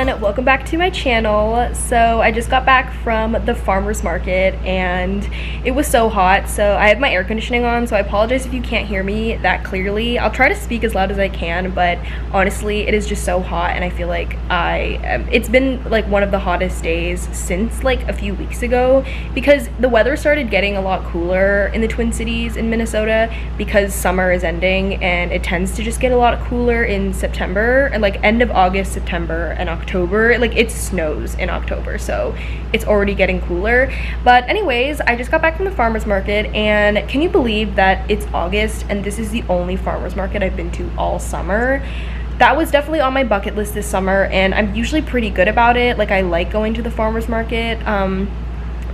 everyone, welcome back to my channel. So I just got back from the farmer's market and it was so hot, so I have my air conditioning on, so I apologize if you can't hear me that clearly. I'll try to speak as loud as I can, but honestly it is just so hot and I feel like it's been like one of the hottest days since like a few weeks ago, because the weather started getting a lot cooler in the Twin Cities in Minnesota because summer is ending and it tends to just get a lot cooler in September and like end of August, September, and October. Like it snows in October, so it's already getting cooler. But anyways, I just got back from the farmer's market, and can you believe that it's August and this is the only farmer's market I've been to all summer? That was definitely on my bucket list this summer, and I'm usually pretty good about it. Like I like going to the farmer's market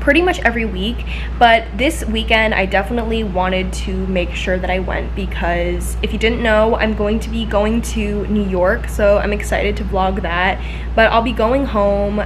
pretty much every week, but this weekend I definitely wanted to make sure that I went, because if you didn't know, I'm going to be going to New York, so I'm excited to vlog that. But I'll be going home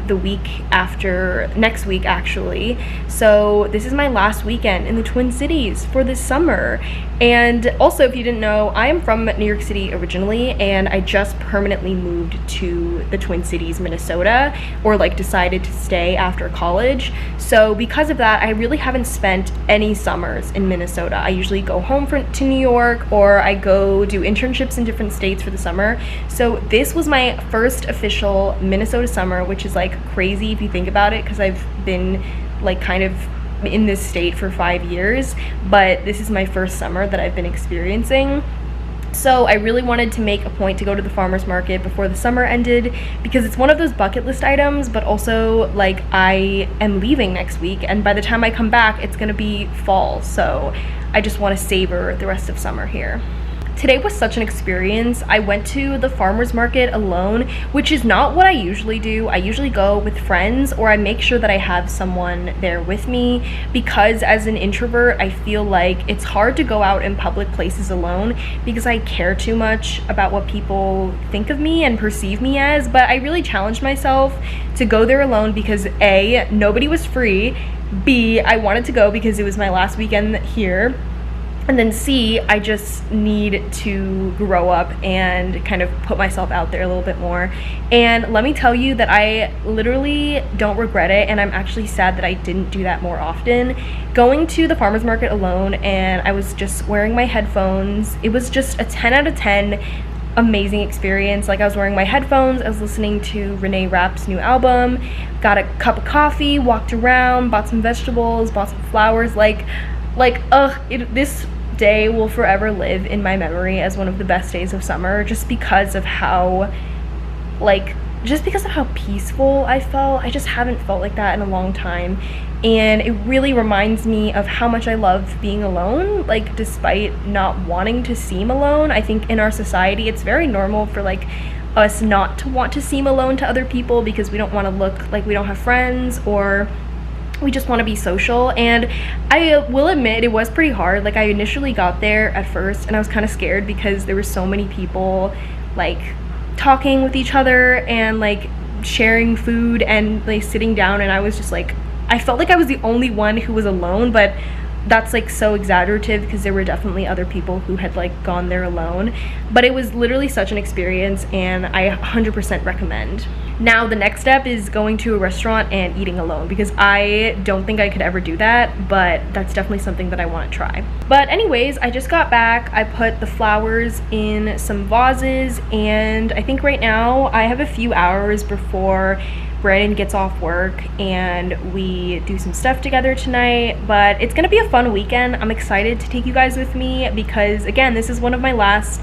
the week after, next week actually. So this is my last weekend in the Twin Cities for this summer. And also, if you didn't know, I am from New York City originally, and I just permanently moved to the Twin Cities, Minnesota, or like decided to stay after college. So because of that, I really haven't spent any summers in Minnesota. I usually go home to New York, or I go do internships in different states for the summer. So this was my first official Minnesota summer, which is like crazy if you think about it, because I've been like kind of in this state for 5 years, but this is my first summer that I've been experiencing. So I really wanted to make a point to go to the farmer's market before the summer ended, because it's one of those bucket list items, but also like I am leaving next week, and by the time I come back it's gonna be fall, so I just want to savor the rest of summer here. Today was such an experience. I went to the farmer's market alone, which is not what I usually do. I usually go with friends, or I make sure that I have someone there with me, because as an introvert, I feel like it's hard to go out in public places alone because I care too much about what people think of me and perceive me as. But I really challenged myself to go there alone because A, nobody was free, B, I wanted to go because it was my last weekend here, and then C, I just need to grow up and kind of put myself out there a little bit more. And let me tell you that I literally don't regret it, and I'm actually sad that I didn't do that more often. Going to the farmer's market alone, and I was just wearing my headphones, it was just a 10 out of 10 amazing experience. Like I was wearing my headphones, I was listening to Renee Rapp's new album, got a cup of coffee, walked around, bought some vegetables, bought some flowers. This day will forever live in my memory as one of the best days of summer, just because of how peaceful I felt. I just haven't felt like that in a long time, and it really reminds me of how much I love being alone, like despite not wanting to seem alone. I think in our society it's very normal for like us not to want to seem alone to other people because we don't want to look like we don't have friends, or we just want to be social. And I will admit it was pretty hard. Like I initially got there at first and I was kind of scared because there were so many people like talking with each other and like sharing food and like sitting down, and I was just like, I felt like I was the only one who was alone, but that's like so exaggerative because there were definitely other people who had like gone there alone. But it was literally such an experience, and I 100% recommend. Now the next step is going to a restaurant and eating alone, because I don't think I could ever do that, but that's definitely something that I want to try. But anyways, I just got back. I put the flowers in some vases, and I think right now I have a few hours before Brandon gets off work and we do some stuff together tonight. But it's gonna be a fun weekend. I'm excited to take you guys with me because again, this is one of my last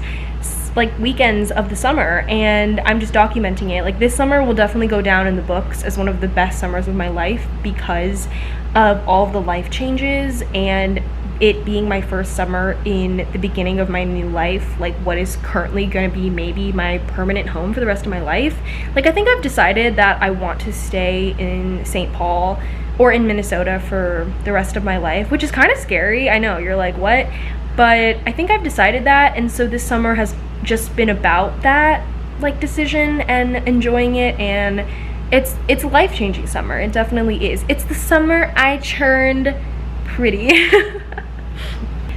like weekends of the summer, and I'm just documenting it. Like this summer will definitely go down in the books as one of the best summers of my life because of all of the life changes and it being my first summer in the beginning of my new life, like what is currently going to be maybe my permanent home for the rest of my life. Like I think I've decided that I want to stay in St. Paul or in Minnesota for the rest of my life, which is kind of scary. I know, you're like, what? But I think I've decided that, and so this summer has just been about that like decision and enjoying it, and it's a life-changing summer. It definitely is. It's the summer I turned pretty.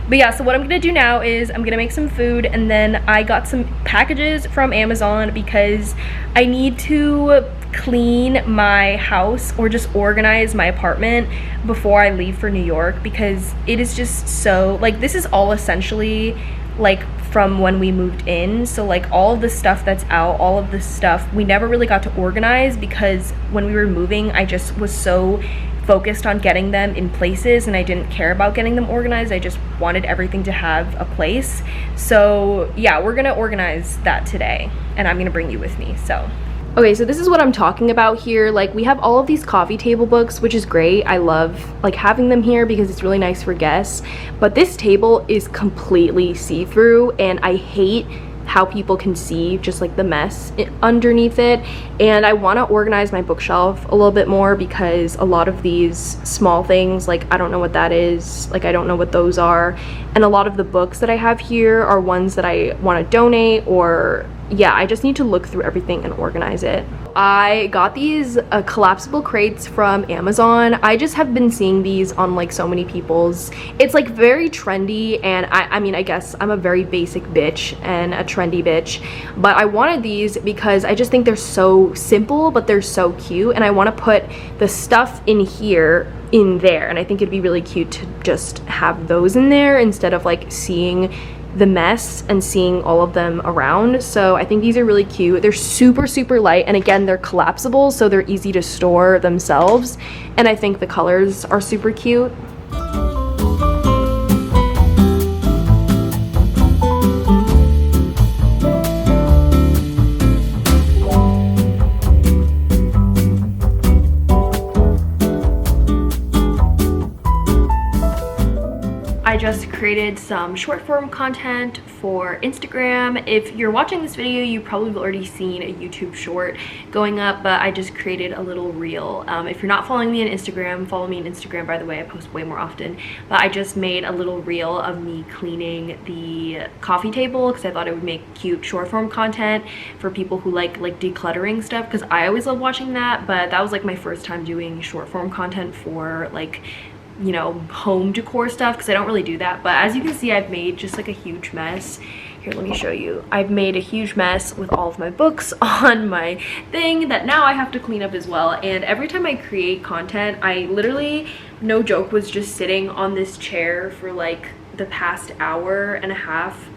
But yeah, so what I'm gonna do now is I'm gonna make some food, and then I got some packages from Amazon because I need to clean my house or just organize my apartment before I leave for New York, because it is just so, like, this is all essentially like from when we moved in. So like all of the stuff that's out, all of the stuff we never really got to organize, because when we were moving I just was so focused on getting them in places and I didn't care about getting them organized. I just wanted everything to have a place. So yeah, we're gonna organize that today and I'm gonna bring you with me. So okay, so this is what I'm talking about here. Like, we have all of these coffee table books, which is great. I love like having them here because it's really nice for guests, but this table is completely see-through and I hate how people can see just like the mess underneath it. And I want to organize my bookshelf a little bit more because a lot of these small things, like I don't know what that is, like I don't know what those are, and a lot of the books that I have here are ones that I want to donate, or yeah, I just need to look through everything and organize it. I got these collapsible crates from Amazon. I just have been seeing these on like so many people's. It's like very trendy, and I mean, I guess I'm a very basic bitch and a trendy bitch, but I wanted these because I just think they're so simple, but they're so cute, and I want to put the stuff in here in there, and I think it'd be really cute to just have those in there instead of like seeing the mess and seeing all of them around. So I think these are really cute. They're super light, and again, they're collapsible, so they're easy to store themselves, and I think the colors are super cute. I just created some short form content for Instagram. If you're watching this video, you've probably already seen a YouTube short going up, but I just created a little reel. If you're not following me on Instagram, follow me on Instagram, by the way. I post way more often, but I just made a little reel of me cleaning the coffee table because I thought it would make cute short form content for people who like decluttering stuff, because I always love watching that, but that was like my first time doing short form content for like, you know, home decor stuff, because I don't really do that. But as you can see, I've made just like a huge mess. Here, let me show you. I've made a huge mess with all of my books on my thing that now I have to clean up as well. And every time I create content, I literally, no joke, was just sitting on this chair for like the past hour and a half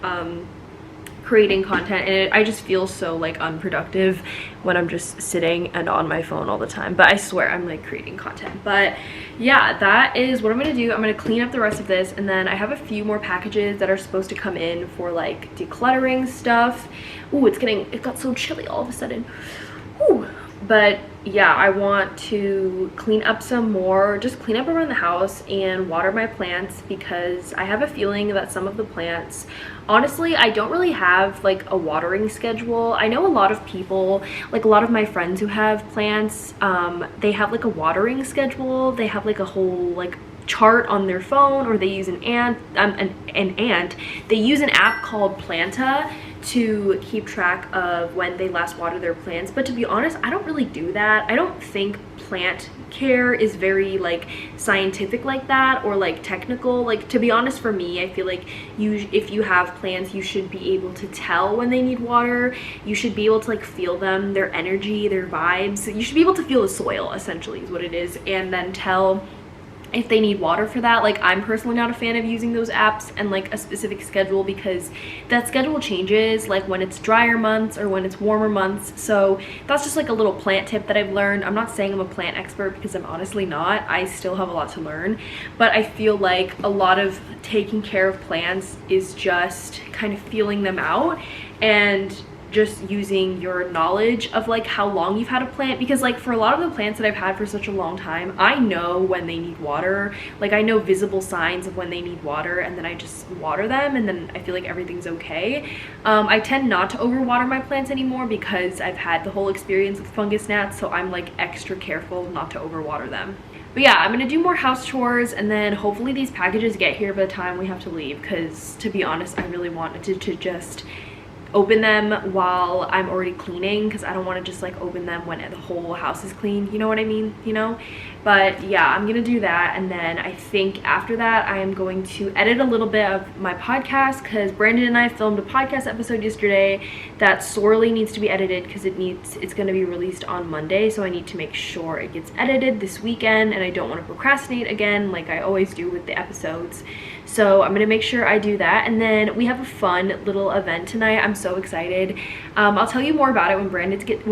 creating content, and I just feel so like unproductive when I'm just sitting and on my phone all the time. But I swear I'm like creating content. But yeah, that is what I'm gonna do. I'm gonna clean up the rest of this, and then I have a few more packages that are supposed to come in for like decluttering stuff. Ooh, it got so chilly all of a sudden. Ooh. But yeah, I want to clean up some more, just clean up around the house and water my plants, because I have a feeling that some of the plants, honestly, I don't really have like a watering schedule. I know a lot of people, like a lot of my friends who have plants, they have like a watering schedule. They have like a whole like chart on their phone, or they use an they use an app called Planta to keep track of when they last water their plants. But to be honest, I don't really do that. I don't think plant care is very like scientific like that, or like technical. Like, to be honest, for me, I feel like if you have plants, you should be able to tell when they need water. You should be able to like feel them, their energy, their vibes. You should be able to feel the soil, essentially, is what it is, and then tell if they need water for that. Like, I'm personally not a fan of using those apps and like a specific schedule, because that schedule changes like when it's drier months or when it's warmer months. So that's just like a little plant tip that I've learned. I'm not saying I'm a plant expert, because I'm honestly not. I still have a lot to learn, but I feel like a lot of taking care of plants is just kind of feeling them out and just using your knowledge of like how long you've had a plant. Because like for a lot of the plants that I've had for such a long time, I know when they need water. Like, I know visible signs of when they need water, and then I just water them, and then I feel like everything's okay. I tend not to overwater my plants anymore because I've had the whole experience with fungus gnats, so I'm like extra careful not to overwater them. But yeah, I'm gonna do more house chores, and then hopefully these packages get here by the time we have to leave, because to be honest, I really wanted to just open them while I'm already cleaning, because I don't want to just like open them when the whole house is clean, you know what I mean, you know? But yeah, I'm gonna do that, and then I think after that I am going to edit a little bit of my podcast, because Brandon and I filmed a podcast episode yesterday that sorely needs to be edited because it's gonna be released on Monday, so I need to make sure it gets edited this weekend, and I don't want to procrastinate again like I always do with the episodes. So I'm gonna make sure I do that, and then we have a fun little event tonight. I'm so excited. I'll tell you more about it when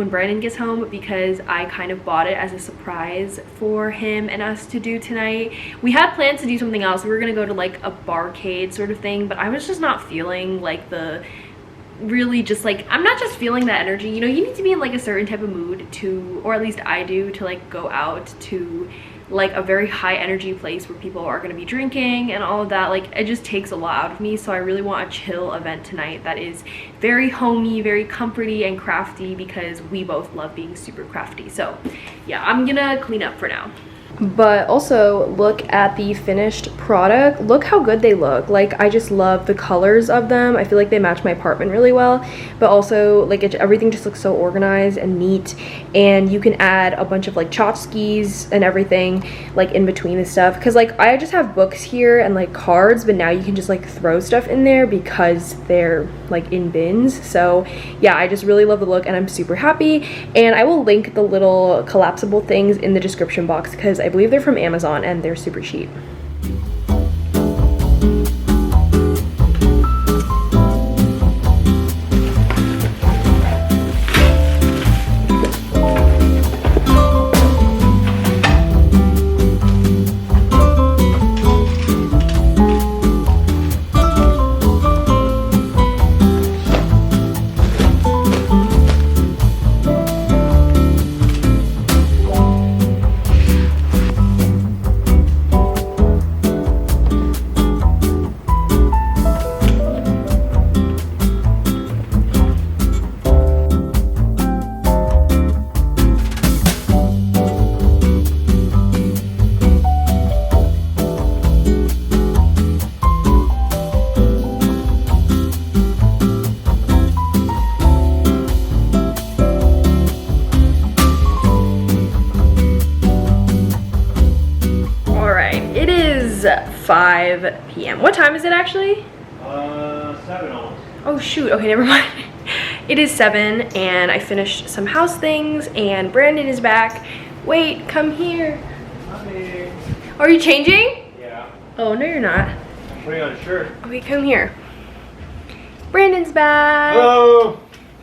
Brandon gets home, because I kind of bought it as a surprise for him and us to do tonight. We had plans to do something else. We were gonna go to like a barcade sort of thing, but I was just not feeling like I'm not just feeling that energy. You know, you need to be in like a certain type of mood to, or at least I do, to like go out to like a very high energy place where people are going to be drinking and all of that. Like, it just takes a lot out of me, so I really want a chill event tonight that is very homey, very comforty and crafty, because we both love being super crafty. So yeah, I'm gonna clean up for now. But also look at the finished product. Look how good they look. Like, I just love the colors of them. I feel like they match my apartment really well, but also like everything just looks so organized and neat, and you can add a bunch of like tchotchkes and everything like in between the stuff, because like I just have books here and like cards, but now you can just like throw stuff in there because they're like in bins. So yeah, I just really love the look and I'm super happy, and I will link the little collapsible things in the description box because I believe they're from Amazon and they're super cheap. It is 5 p.m. What time is it actually? 7 almost. Oh shoot, okay, never mind. It is 7 and I finished some house things and Brandon is back. Wait, come here. Honey. Are you changing? Yeah. Oh, no you're not. I'm putting on a shirt. Okay, come here. Brandon's back. Hello.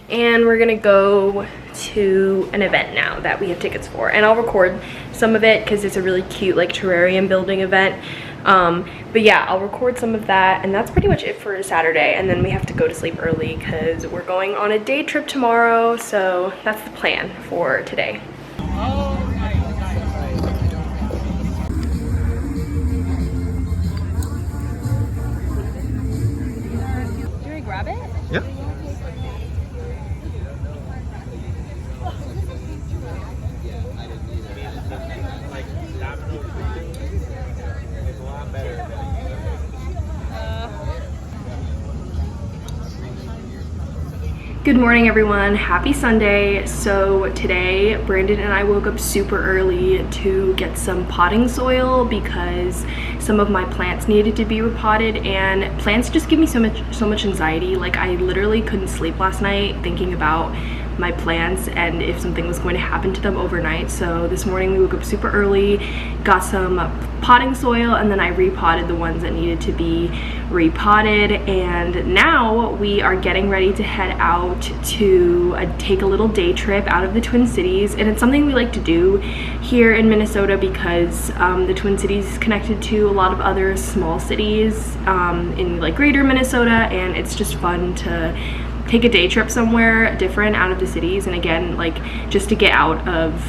And we're gonna go to an event now that we have tickets for, and I'll record some of it because it's a really cute like terrarium building event. But yeah, I'll record some of that, and that's pretty much it for Saturday, and then we have to go to sleep early because we're going on a day trip tomorrow, so that's the plan for today. Do we grab it? Yeah. Good morning everyone, happy Sunday. So today Brandon and I woke up super early to get some potting soil because some of my plants needed to be repotted, and plants just give me so much anxiety. Like, I literally couldn't sleep last night thinking about my plants and if something was going to happen to them overnight. So this morning we woke up super early, got some potting soil, and then I repotted the ones that needed to be repotted, and now we are getting ready to head out to take a little day trip out of the Twin Cities. And it's something we like to do here in Minnesota because the Twin Cities is connected to a lot of other small cities in like greater Minnesota, and it's just fun to take a day trip somewhere different out of the cities, and again, like, just to get out of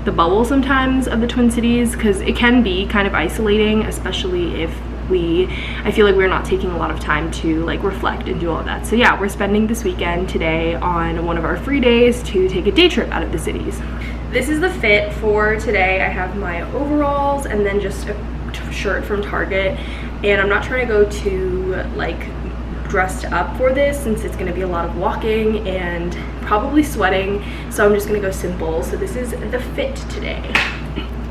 the bubble sometimes of the Twin Cities, because it can be kind of isolating, especially if I feel like we're not taking a lot of time to like reflect and do all of that. So yeah, we're spending this weekend today on one of our free days to take a day trip out of the cities. This is the fit for today. I have my overalls and then just a shirt from Target, and I'm not trying to go too like dressed up for this since it's going to be a lot of walking and probably sweating, so I'm just going to go simple. So this is the fit today.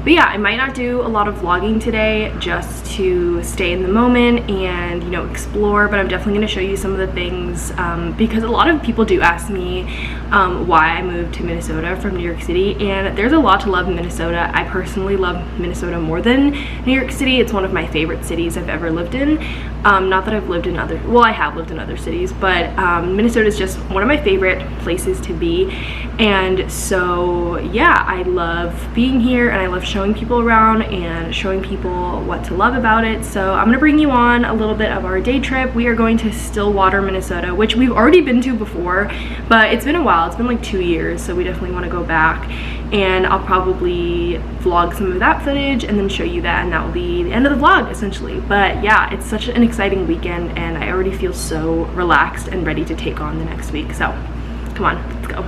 But yeah, I might not do a lot of vlogging today just to stay in the moment and, you know, explore, but I'm definitely going to show you some of the things because a lot of people do ask me why I moved to Minnesota from New York City, and there's a lot to love in Minnesota. I personally love Minnesota more than New York City. It's one of my favorite cities I've ever lived in. Not that I've lived in other, well, I have lived in other cities, but Minnesota is just one of my favorite places to be. And so yeah, I love being here and I love showing people around and showing people what to love about it. So I'm gonna bring you on a little bit of our day trip. We are going to Stillwater, Minnesota, which we've already been to before, but it's been a while. It's been like 2 years, so we definitely want to go back, and I'll probably vlog some of that footage and then show you that, and that will be the end of the vlog essentially. But yeah, it's such an exciting weekend and I already feel so relaxed and ready to take on the next week. So come on, let's go.